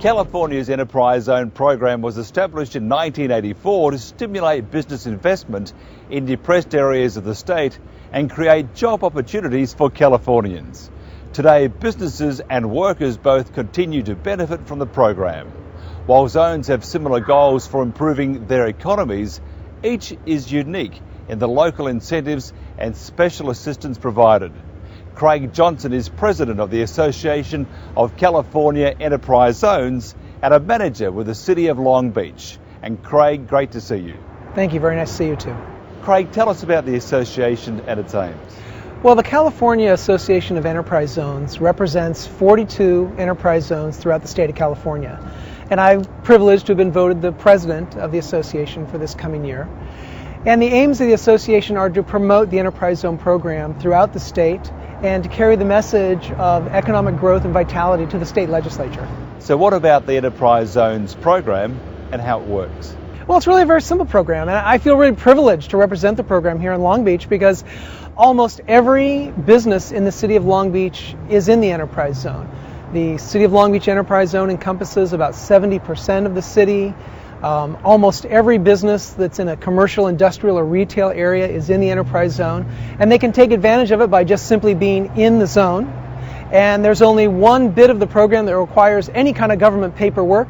California's Enterprise Zone program was established in 1984 to stimulate business investment in depressed areas of the state and create job opportunities for Californians. Today, businesses and workers both continue to benefit from the program. While zones have similar goals for improving their economies, each is unique in the local incentives and special assistance provided. Craig Johnson is president of the Association of California Enterprise Zones and a manager with the City of Long Beach. And Craig, great to see you. Thank you. Very nice to see you too. Craig, tell us about the association and its aims. Well, the California Association of Enterprise Zones represents 42 enterprise zones throughout the state of California. And I'm privileged to have been voted the president of the association for this coming year. And the aims of the association are to promote the Enterprise Zone program throughout the state and to carry the message of economic growth and vitality to the state legislature. So what about the Enterprise Zones program and how it works? Well, it's really a very simple program, and I feel really privileged to represent the program here in Long Beach because almost every business in the City of Long Beach is in the Enterprise Zone. The City of Long Beach Enterprise Zone encompasses about 70% of the city. Almost every business that's in a commercial, industrial, or retail area is in the Enterprise Zone, and they can take advantage of it by just simply being in the zone. And there's only one bit of the program that requires any kind of government paperwork,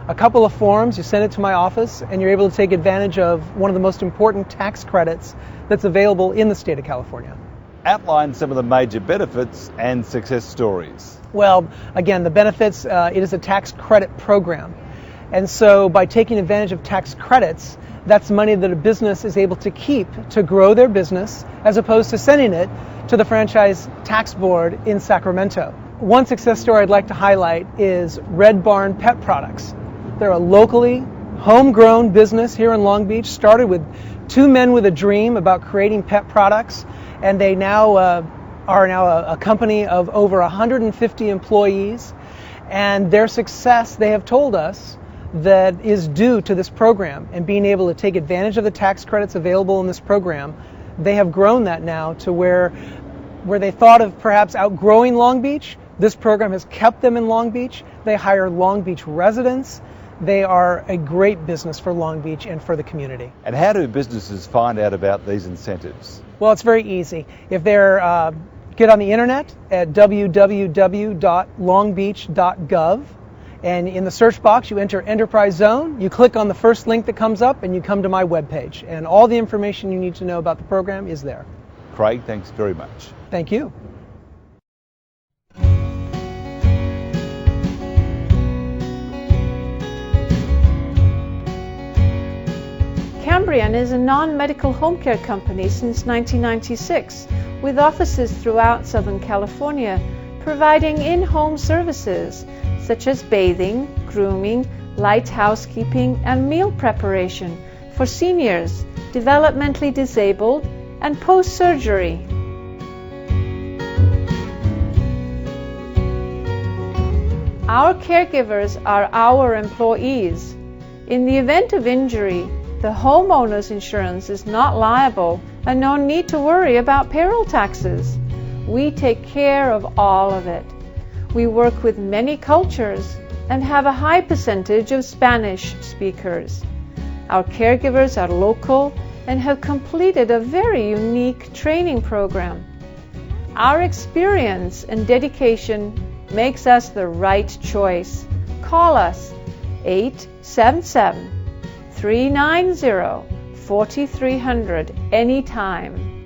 a couple of forms. You send it to my office, and you're able to take advantage of one of the most important tax credits that's available in the state of California. Outline some of the major benefits and success stories. Well, again, the benefits, it is a tax credit program. And so by taking advantage of tax credits, that's money that a business is able to keep to grow their business as opposed to sending it to the Franchise Tax Board in Sacramento. One success story I'd like to highlight is Red Barn Pet Products. They're a locally homegrown business here in Long Beach, started with two men with a dream about creating pet products, and they now are a company of over 150 employees. And their success, they have told us, that is due to this program and being able to take advantage of the tax credits available in this program. They have grown that now to where they thought of perhaps outgrowing Long Beach. This program has kept them in Long Beach. They hire Long Beach residents. They are a great business for Long Beach and for the community. And how do businesses find out about these incentives? Well, it's very easy. If they're get on the internet at www.longbeach.gov, and in the search box you enter Enterprise Zone, you click on the first link that comes up, and you come to my webpage. And all the information you need to know about the program is there. Craig, thanks very much. Thank you. Cambrian is a non-medical home care company since 1996, with offices throughout Southern California, providing in-home services such as bathing, grooming, light housekeeping, and meal preparation for seniors, developmentally disabled, and post-surgery. Our caregivers are our employees. In the event of injury, the homeowner's insurance is not liable and no need to worry about payroll taxes. We take care of all of it. We work with many cultures and have a high percentage of Spanish speakers. Our caregivers are local and have completed a very unique training program. Our experience and dedication makes us the right choice. Call us 877-390-4300 anytime.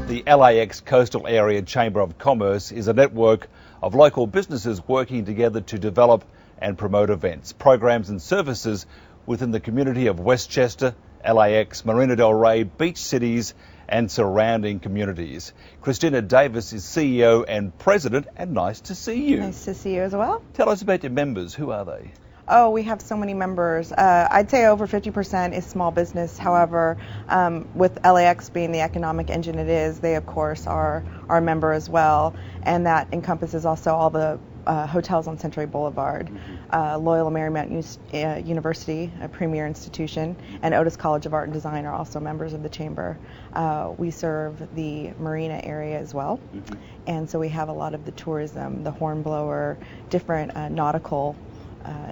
The LAX Coastal Area Chamber of Commerce is a network of local businesses working together to develop and promote events, programs and services within the community of Westchester, LAX, Marina del Rey, beach cities and surrounding communities. Christina Davis is CEO and President, and nice to see you. Nice to see you as well. Tell us about your members. Who are they? Oh, we have so many members. I'd say over 50% is small business. However, with LAX being the economic engine it is, they of course are our member as well, and that encompasses also all the hotels on Century Boulevard, Loyola Marymount University, a premier institution, and Otis College of Art and Design are also members of the Chamber. We serve the marina area as well, and so we have a lot of the tourism, the hornblower, different nautical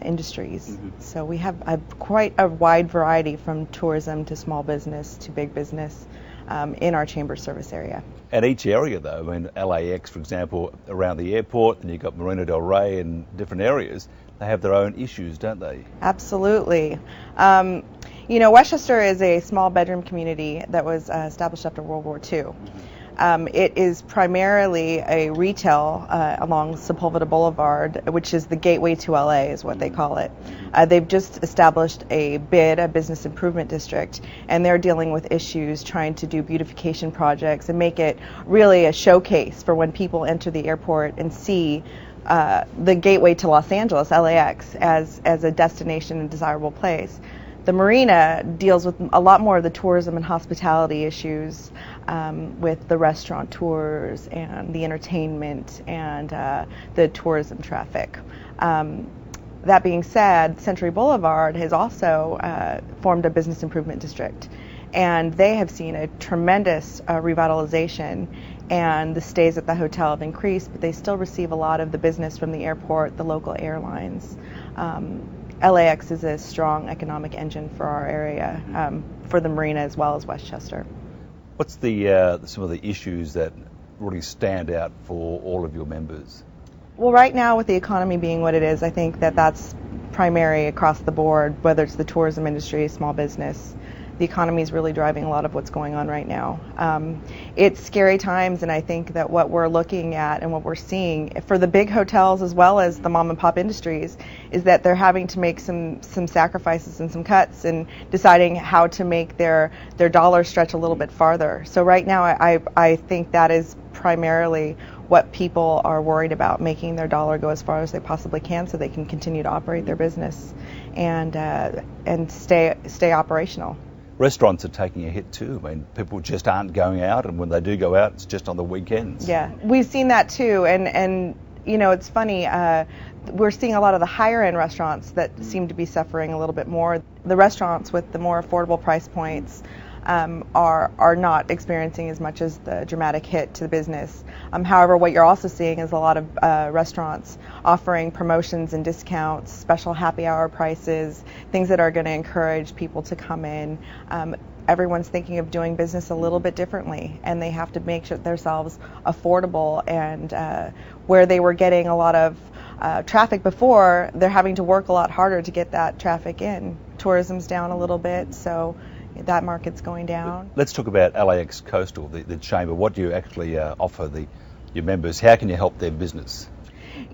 industries. So we have quite a wide variety from tourism to small business to big business in our Chamber service area. At each area though, I mean LAX for example, around the airport, and you've got Marina del Rey and different areas, they have their own issues, don't they? Absolutely. You know, Westchester is a small bedroom community that was established after World War II. It is primarily a retail along Sepulveda Boulevard, which is the gateway to LA is what they call it. They've just established a BID, a business improvement district, and they're dealing with issues trying to do beautification projects and make it really a showcase for when people enter the airport and see the gateway to Los Angeles, LAX, as a destination and desirable place. The marina deals with a lot more of the tourism and hospitality issues with the restaurateurs and the entertainment and the tourism traffic. That being said, Century Boulevard has also formed a business improvement district, and they have seen a tremendous revitalization, and the stays at the hotel have increased, but they still receive a lot of the business from the airport, the local airlines. LAX is a strong economic engine for our area, for the marina as well as Westchester. What's the some of the issues that really stand out for all of your members? Well, right now with the economy being what it is, I think that's primary across the board, whether it's the tourism industry, small business. The economy is really driving a lot of what's going on right now. It's scary times, and I think that what we're looking at and what we're seeing for the big hotels as well as the mom and pop industries is that they're having to make some sacrifices and some cuts and deciding how to make their dollar stretch a little bit farther. So right now I think that is primarily what people are worried about, making their dollar go as far as they possibly can so they can continue to operate their business and stay operational. Restaurants are taking a hit too. I mean, people just aren't going out, and when they do go out, it's just on the weekends. Yeah, we've seen that too, and you know, it's funny. We're seeing a lot of the higher end restaurants that seem to be suffering a little bit more. The restaurants with the more affordable price points are not experiencing as much as the dramatic hit to the business. However, what you're also seeing is a lot of restaurants offering promotions and discounts, special happy hour prices, things that are going to encourage people to come in. Everyone's thinking of doing business a little bit differently, and they have to make sure themselves affordable. And where they were getting a lot of traffic before, they're having to work a lot harder to get that traffic in. Tourism's down a little bit, so that market's going down. Let's talk about LAX Coastal, the Chamber. What do you actually offer your members? How can you help their business?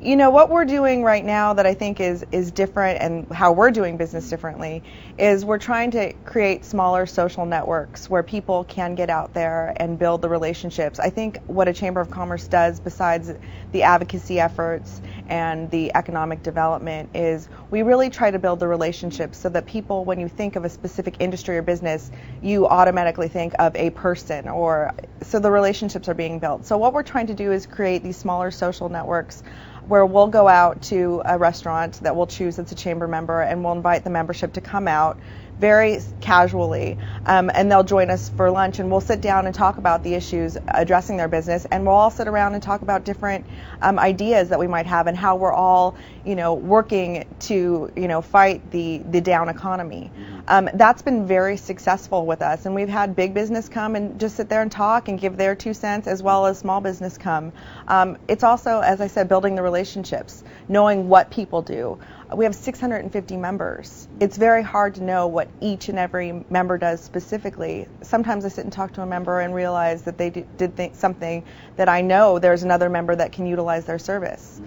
You know, what we're doing right now that I think is different, and how we're doing business differently, is we're trying to create smaller social networks where people can get out there and build the relationships. I think what a Chamber of Commerce does, besides the advocacy efforts and the economic development, is we really try to build the relationships so that people, when you think of a specific industry or business, you automatically think of a person, so the relationships are being built. So what we're trying to do is create these smaller social networks where we'll go out to a restaurant that we'll choose that's a Chamber member, and we'll invite the membership to come out very casually, and they'll join us for lunch, and we'll sit down and talk about the issues addressing their business, and we'll all sit around and talk about different ideas that we might have and how we're all, working to, fight the down economy. That's been very successful with us, and we've had big business come and just sit there and talk and give their 2 cents, as well as small business come. It's also, as I said, building the relationships, knowing what people do. We have 650 members. It's very hard to know what each and every member does specifically. Sometimes I sit and talk to a member and realize that they did something that I know there's another member that can utilize their service.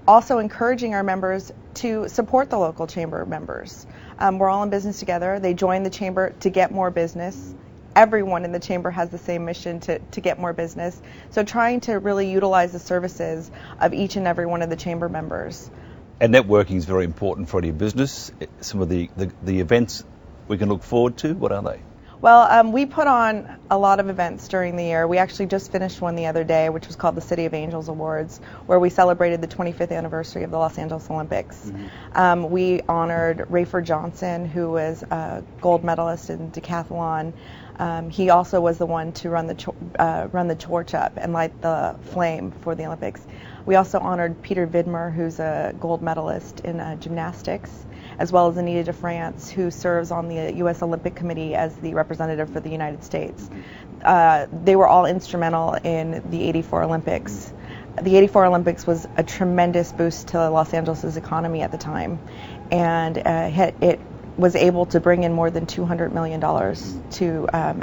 Also encouraging our members to support the local Chamber members. We're all in business together. They join the Chamber to get more business. Everyone in the Chamber has the same mission to get more business. So trying to really utilize the services of each and every one of the Chamber members. And networking is very important for any business. Some of the events we can look forward to, what are they? Well, we put on a lot of events during the year. We actually just finished one the other day, which was called the City of Angels Awards, where we celebrated the 25th anniversary of the Los Angeles Olympics. We honored Rayford Johnson, who was a gold medalist in decathlon. He also was the one to run the torch up and light the flame for the Olympics. We also honored Peter Vidmer, who's a gold medalist in gymnastics, as well as Anita de France, who serves on the U.S. Olympic Committee as the representative for the United States. They were all instrumental in the '84 Olympics. The '84 Olympics was a tremendous boost to Los Angeles' economy at the time, and it was able to bring in more than $200 million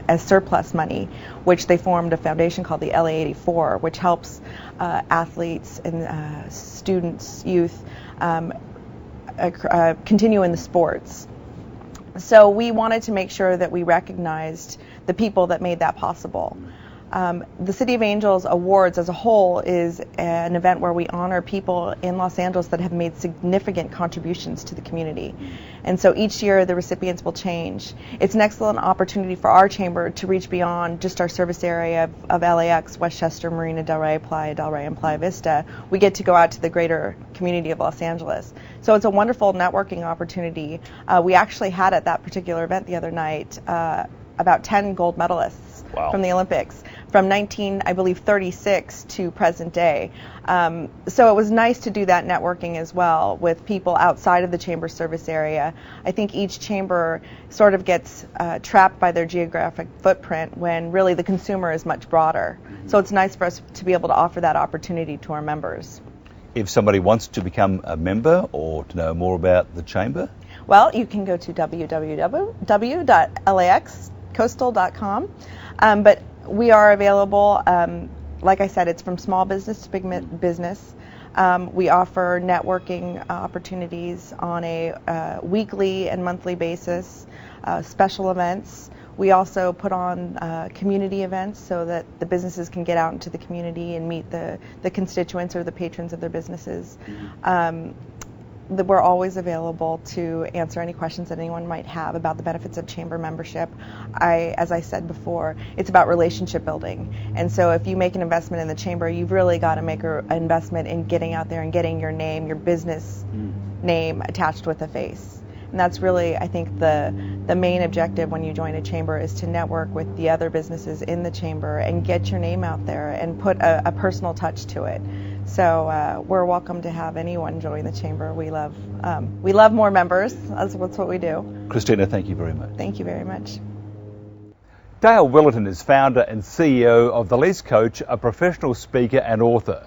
as surplus money, which they formed a foundation called the LA84, which helps athletes and students, youth, continue in the sports. So we wanted to make sure that we recognized the people that made that possible. The City of Angels Awards as a whole is an event where we honor people in Los Angeles that have made significant contributions to the community. And so each year the recipients will change. It's an excellent opportunity for our chamber to reach beyond just our service area of LAX, Westchester, Marina del Rey, Playa del Rey, and Playa Vista. We get to go out to the greater community of Los Angeles. So it's a wonderful networking opportunity. We actually had at that particular event the other night about 10 gold medalists from the Olympics, from 1936 to present day. So it was nice to do that networking as well with people outside of the chamber service area. I think each chamber sort of gets trapped by their geographic footprint when really the consumer is much broader. So it's nice for us to be able to offer that opportunity to our members. If somebody wants to become a member or to know more about the chamber? Well, you can go to www.laxcoastal.com. But we are available, like I said, it's from small business to big business. We offer networking opportunities on a weekly and monthly basis, special events. We also put on community events so that the businesses can get out into the community and meet the constituents or the patrons of their businesses. We're always available to answer any questions that anyone might have about the benefits of chamber membership. As I said before, it's about relationship building. And so if you make an investment in the chamber, you've really got to make an investment in getting out there and getting your name, your business name attached with a face. And that's really, I think, the main objective when you join a chamber is to network with the other businesses in the chamber and get your name out there and put a personal touch to it. So we're welcome to have anyone join the chamber. We love more members. That's what we do. Christina, thank you very much. Thank you very much. Dale Willerton is founder and CEO of The Lease Coach, a professional speaker and author.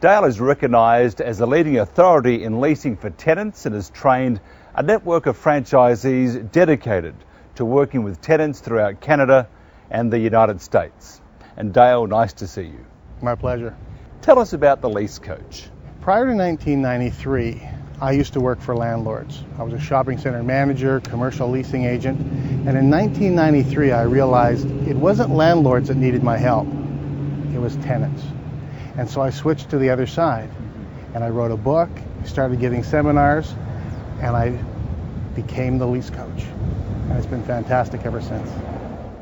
Dale is recognised as a leading authority in leasing for tenants and has trained a network of franchisees dedicated to working with tenants throughout Canada and the United States. And Dale, nice to see you. My pleasure. Tell us about The Lease Coach. Prior to 1993, I used to work for landlords. I was a shopping center manager, commercial leasing agent, and in 1993 I realized it wasn't landlords that needed my help, it was tenants. And so I switched to the other side, and I wrote a book, started giving seminars, and I became the Lease Coach. And it's been fantastic ever since.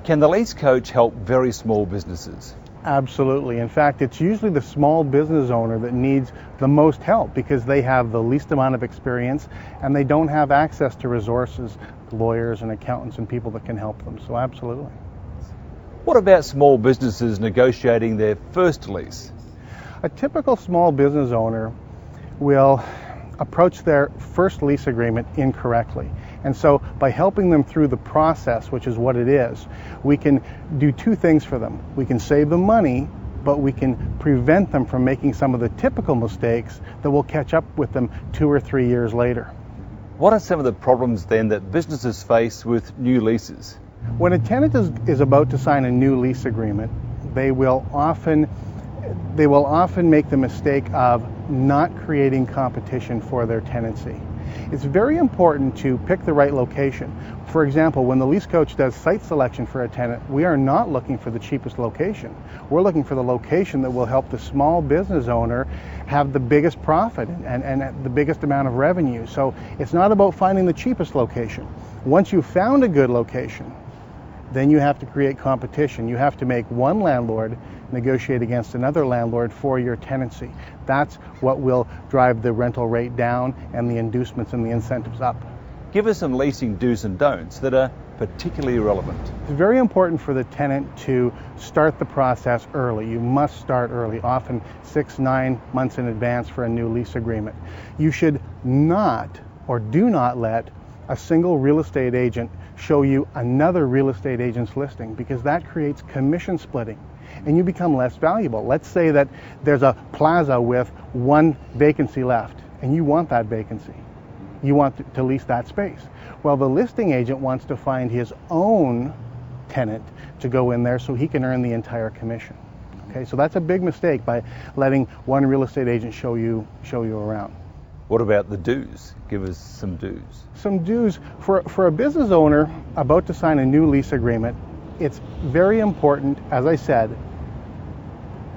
Can the Lease Coach help very small businesses? Absolutely. In fact, it's usually the small business owner that needs the most help because they have the least amount of experience and they don't have access to resources, lawyers and accountants and people that can help them. So absolutely. What about small businesses negotiating their first lease? A typical small business owner will approach their first lease agreement incorrectly. And so by helping them through the process, which is what it is, we can do two things for them. We can save them money, but we can prevent them from making some of the typical mistakes that will catch up with them 2 or 3 years later. What are some of the problems then that businesses face with new leases? When a tenant is about to sign a new lease agreement, they will often make the mistake of not creating competition for their tenancy. It's very important to pick the right location. For example, when the Lease Coach does site selection for a tenant, we are not looking for the cheapest location. We're looking for the location that will help the small business owner have the biggest profit and the biggest amount of revenue. So it's not about finding the cheapest location. Once you've found a good location, then you have to create competition. You have to make one landlord negotiate against another landlord for your tenancy. That's what will drive the rental rate down and the inducements and the incentives up. Give us some leasing do's and don'ts that are particularly relevant. It's very important for the tenant to start the process early. You must start early, often 6-9 months in advance for a new lease agreement. You should not or do not let a single real estate agent show you another real estate agent's listing, because that creates commission splitting and you become less valuable. Let's say that there's a plaza with one vacancy left and you want that vacancy. You want to lease that space. Well, the listing agent wants to find his own tenant to go in there so he can earn the entire commission. Okay, so that's a big mistake by letting one real estate agent show you around. What about the do's? Give us some do's. Some do's for a business owner about to sign a new lease agreement. It's very important, as I said,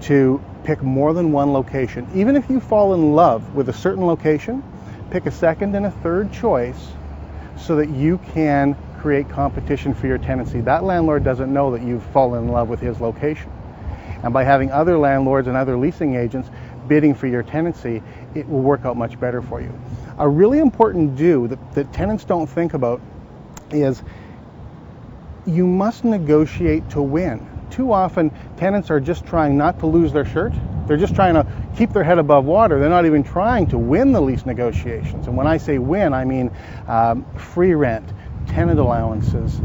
to pick more than one location. Even if you fall in love with a certain location, pick a second and a third choice so that you can create competition for your tenancy. That landlord doesn't know that you've fallen in love with his location. And by having other landlords and other leasing agents bidding for your tenancy, it will work out much better for you. A really important do that tenants don't think about is you must negotiate to win. Too often, tenants are just trying not to lose their shirt. They're just trying to keep their head above water. They're not even trying to win the lease negotiations. And when I say win, I mean free rent, tenant allowances,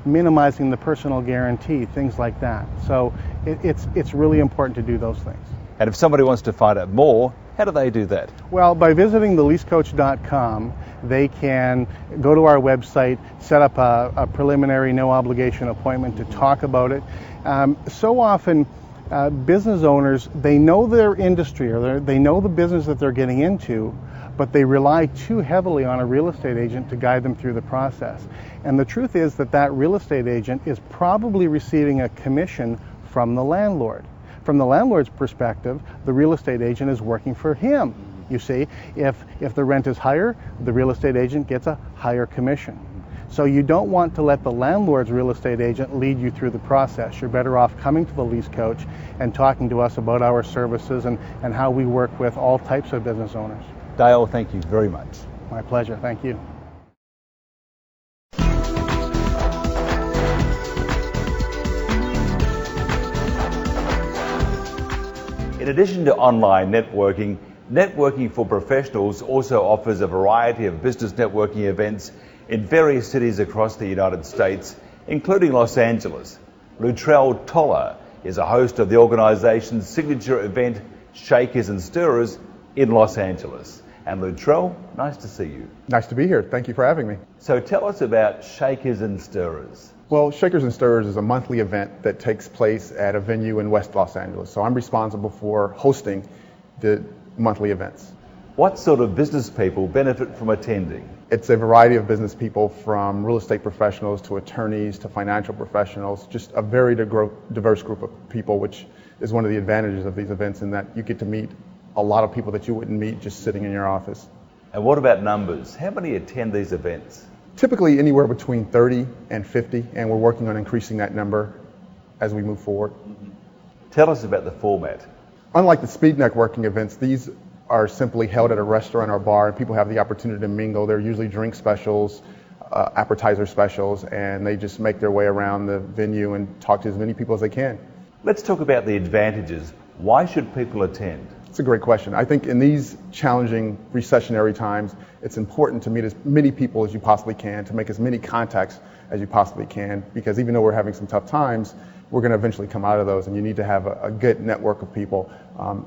minimizing the personal guarantee, things like that. So it's really important to do those things. And if somebody wants to find out more, how do they do that? Well, by visiting theleasecoach.com, they can go to our website, set up a preliminary no obligation appointment to talk about it. So often, business owners, they know their industry or they know the business that they're getting into, but they rely too heavily on a real estate agent to guide them through the process. And the truth is that real estate agent is probably receiving a commission from the landlord. From the landlord's perspective, the real estate agent is working for him. You see, if the rent is higher, the real estate agent gets a higher commission. So you don't want to let the landlord's real estate agent lead you through the process. You're better off coming to the Lease Coach and talking to us about our services and how we work with all types of business owners. Dale, thank you very much. My pleasure. Thank you. In addition to online networking, Networking for Professionals also offers a variety of business networking events in various cities across the United States, including Los Angeles. Luttrell Toller is a host of the organization's signature event, Shakers and Stirrers, in Los Angeles. And Luttrell, nice to see you. Nice to be here. Thank you for having me. So tell us about Shakers and Stirrers. Well, Shakers and Stirrers is a monthly event that takes place at a venue in West Los Angeles. So I'm responsible for hosting the monthly events. What sort of business people benefit from attending? It's a variety of business people, from real estate professionals to attorneys to financial professionals, just a very diverse group of people, which is one of the advantages of these events, in that you get to meet a lot of people that you wouldn't meet just sitting in your office. And what about numbers? How many attend these events? Typically anywhere between 30 and 50, and we're working on increasing that number as we move forward. Tell us about the format. Unlike the speed networking events, these are simply held at a restaurant or bar, and people have the opportunity to mingle. They're usually drink specials, appetizer specials, and they just make their way around the venue and talk to as many people as they can. Let's talk about the advantages. Why should people attend? It's a great question. I think in these challenging recessionary times, it's important to meet as many people as you possibly can, to make as many contacts as you possibly can, because even though we're having some tough times, we're going to eventually come out of those, and you need to have a good network of people.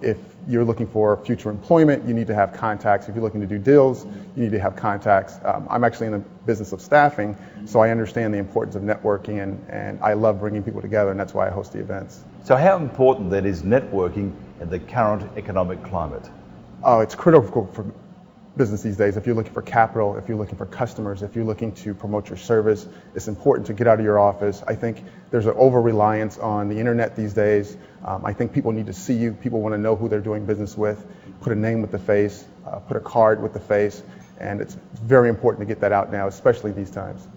If you're looking for future employment, you need to have contacts. If you're looking to do deals, you need to have contacts. I'm actually in the business of staffing, so I understand the importance of networking, and I love bringing people together, and that's why I host the events. So how important then is networking in the current economic climate? Oh, it's critical for business these days. If you're looking for capital, if you're looking for customers, if you're looking to promote your service, it's important to get out of your office. I think there's an over-reliance on the internet these days. I think people need to see you. People want to know who they're doing business with, put a name with the face, put a card with the face, and it's very important to get that out now, especially these times.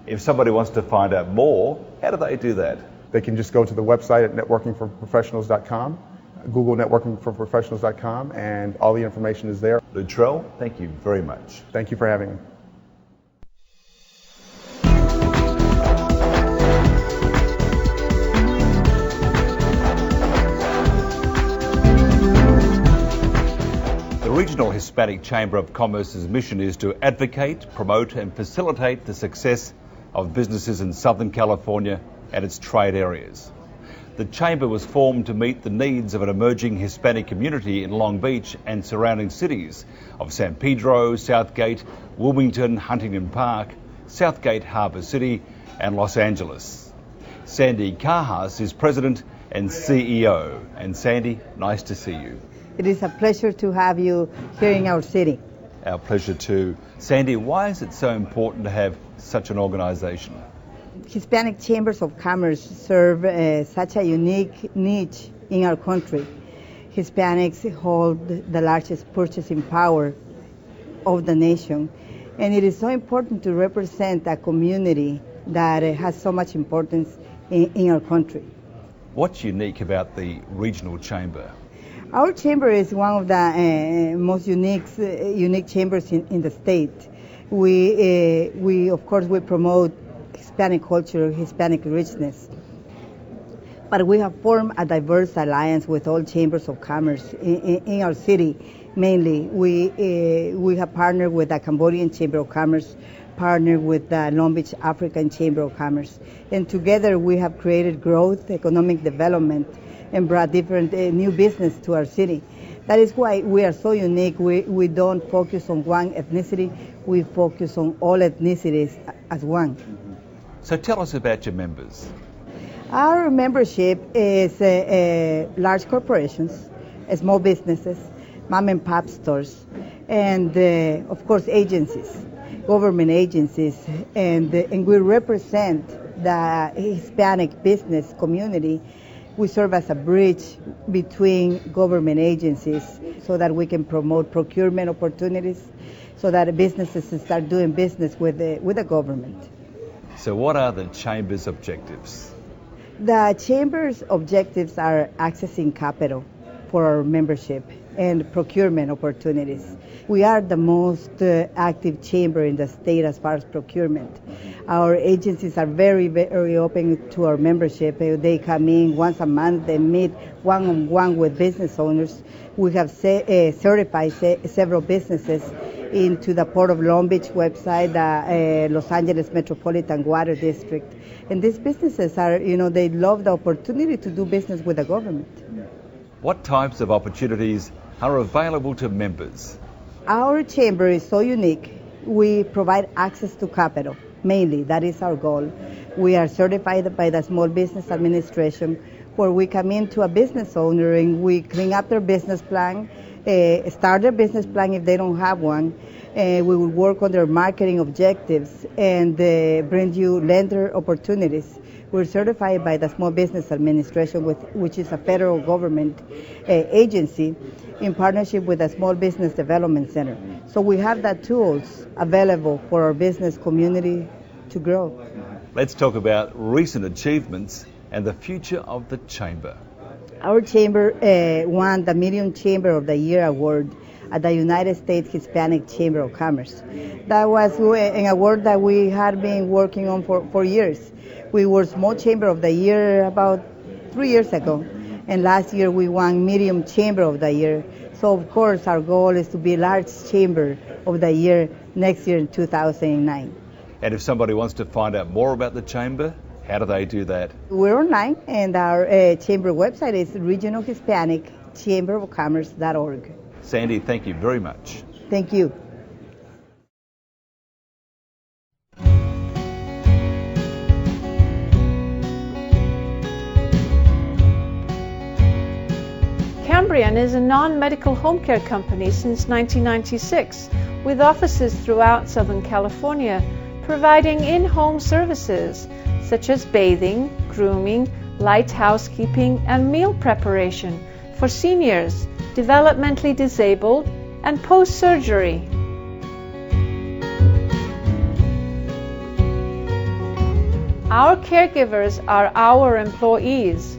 If somebody wants to find out more, how do they do that? They can just go to the website at networkingforprofessionals.com, Google networkingforprofessionals.com, and all the information is there. Luttrell, thank you very much. Thank you for having me. The Regional Hispanic Chamber of Commerce's mission is to advocate, promote and facilitate the success of businesses in Southern California and its trade areas. The Chamber was formed to meet the needs of an emerging Hispanic community in Long Beach and surrounding cities of San Pedro, Southgate, Wilmington, Huntington Park, Southgate Harbour City and Los Angeles. Sandy Cajas is President and CEO. And Sandy, nice to see you. It is a pleasure to have you here in our city. Our pleasure too. Sandy, why is it so important to have such an organisation? Hispanic Chambers of Commerce serve such a unique niche in our country. Hispanics hold the largest purchasing power of the nation, and it is so important to represent a community that has so much importance in our country. What's unique about the Regional Chamber? Our chamber is one of the most unique chambers in the state. We of course we promote Hispanic culture, Hispanic richness, but we have formed a diverse alliance with all chambers of commerce in our city. Mainly, we have partnered with the Cambodian Chamber of Commerce, partnered with the Long Beach African Chamber of Commerce, and together we have created growth, economic development, and brought different new business to our city. That is why we are so unique. We don't focus on one ethnicity, we focus on all ethnicities as one. So tell us about your members. Our membership is large corporations, small businesses, mom and pop stores, and of course agencies, government agencies, and we represent the Hispanic business community. We serve as a bridge between government agencies so that we can promote procurement opportunities so that businesses start doing business with the government. So what are the Chamber's objectives? The Chamber's objectives are accessing capital for our membership and procurement opportunities. We are the most active chamber in the state as far as procurement. Our agencies are very, very open to our membership. They come in once a month, they meet one-on-one with business owners. We have certified several businesses into the Port of Long Beach website, the Los Angeles Metropolitan Water District. And these businesses are, they love the opportunity to do business with the government. What types of opportunities are available to members? Our chamber is so unique. We provide access to capital, mainly. That is our goal. We are certified by the Small Business Administration, where we come into a business owner and we clean up their business plan, start their business plan if they don't have one. We will work on their marketing objectives and bring you lender opportunities. We're certified by the Small Business Administration, which is a federal government agency in partnership with the Small Business Development Center. So we have the tools available for our business community to grow. Let's talk about recent achievements and the future of the Chamber. Our chamber won the Medium Chamber of the Year award at the United States Hispanic Chamber of Commerce. That was an award that we had been working on for years. We were Small Chamber of the Year about 3 years ago, and last year we won Medium Chamber of the Year. So of course our goal is to be Large Chamber of the Year next year in 2009. And if somebody wants to find out more about the Chamber, how do they do that? We're online, and our chamber website is regionalhispanicchamberofcommerce.org. Sandy, thank you very much. Thank you. Cambrian is a non-medical home care company since 1996, with offices throughout Southern California, providing in-home services such as bathing, grooming, light housekeeping, and meal preparation for seniors, developmentally disabled, and post-surgery. Our caregivers are our employees.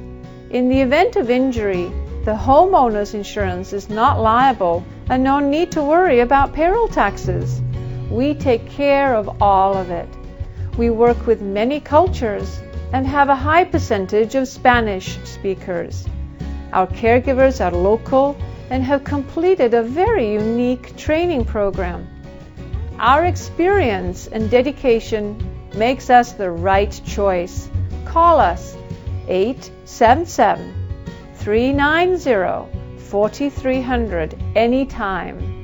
In the event of injury, the homeowner's insurance is not liable and no need to worry about payroll taxes. We take care of all of it. We work with many cultures and have a high percentage of Spanish speakers. Our caregivers are local and have completed a very unique training program. Our experience and dedication makes us the right choice. Call us 877-390-4300 anytime.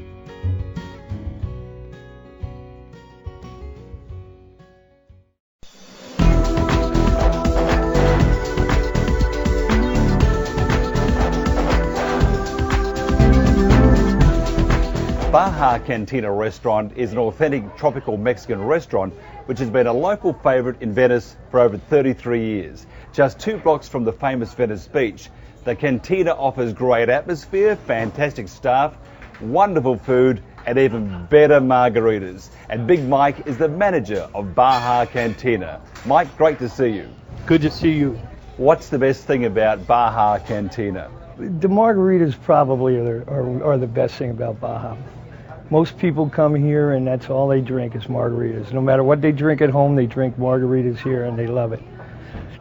Baja Cantina restaurant is an authentic tropical Mexican restaurant which has been a local favourite in Venice for over 33 years. Just 2 blocks from the famous Venice beach, the Cantina offers great atmosphere, fantastic staff, wonderful food and even better margaritas. And Big Mike is the manager of Baja Cantina. Mike, great to see you. Good to see you. What's the best thing about Baja Cantina? The margaritas probably are the best thing about Baja. Most people come here and that's all they drink is margaritas. No matter what they drink at home, they drink margaritas here and they love it.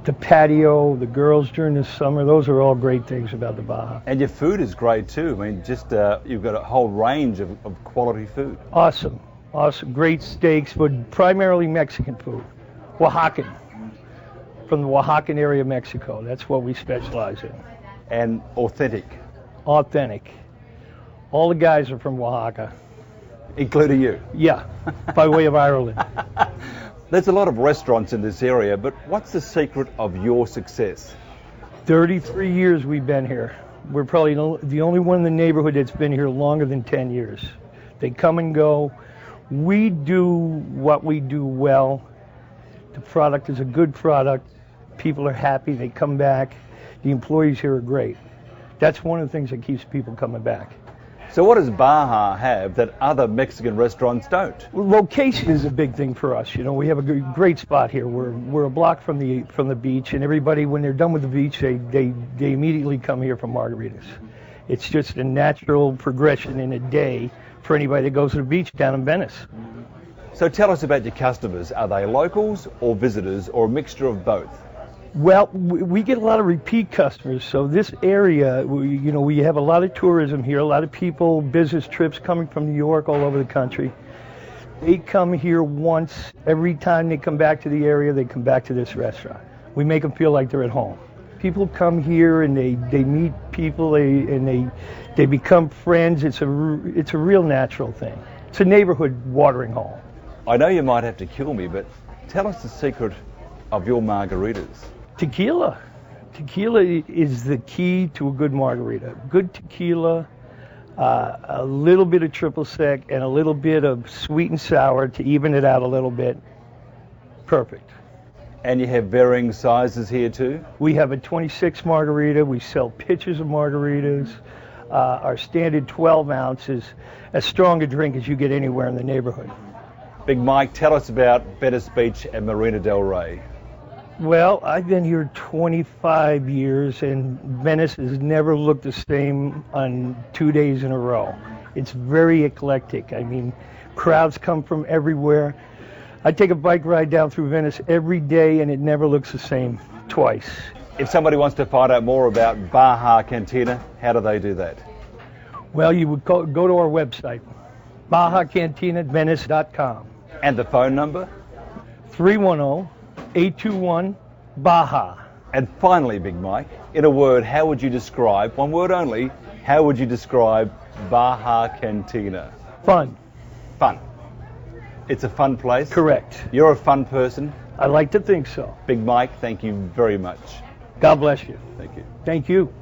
The patio, the girls during the summer, those are all great things about the Baja. And your food is great too. I mean, just you've got a whole range of quality food. Awesome. Great steaks, but primarily Mexican food. Oaxacan. From the Oaxacan area of Mexico. That's what we specialize in. And authentic. Authentic. All the guys are from Oaxaca. Including you? Yeah, by way of Ireland. There's a lot of restaurants in this area, but what's the secret of your success? 33 years we've been here. We're probably the only one in the neighborhood that's been here longer than 10 years. They come and go. We do what we do well. The product is a good product. People are happy. They come back. The employees here are great. That's one of the things that keeps people coming back. So what does Baja have that other Mexican restaurants don't? Well, location is a big thing for us. You know, we have a great spot here. We're a block from the beach, and everybody, when they're done with the beach, they immediately come here for margaritas. It's just a natural progression in a day for anybody that goes to the beach down in Venice. So tell us about your customers. Are they locals or visitors or a mixture of both? Well, we get a lot of repeat customers. So this area, we have a lot of tourism here, a lot of people, business trips coming from New York, all over the country. They come here once. Every time they come back to the area, they come back to this restaurant. We make them feel like they're at home. People come here and they meet people and they become friends. It's a real natural thing. It's a neighborhood watering hole. I know you might have to kill me, but tell us the secret of your margaritas. Tequila. Tequila is the key to a good margarita. Good tequila, a little bit of triple sec, and a little bit of sweet and sour to even it out a little bit. Perfect. And you have varying sizes here too? We have a 26 margarita. We sell pitchers of margaritas. Our standard 12 ounces, as strong a drink as you get anywhere in the neighborhood. Big Mike, tell us about Venice Beach and Marina del Rey. Well, I've been here 25 years, and Venice has never looked the same on 2 days in a row. It's very eclectic. I mean, crowds come from everywhere. I take a bike ride down through Venice every day, and it never looks the same twice. If somebody wants to find out more about Baja Cantina, how do they do that? Well, you would go to our website, BajaCantinaVenice.com. And the phone number? 310-821-BAJA. And finally, Big Mike, in a word, how would you describe, one word only, how would you describe Baja Cantina? Fun. Fun. It's a fun place? Correct. You're a fun person? I like to think so. Big Mike, thank you very much. God bless you. Thank you. Thank you.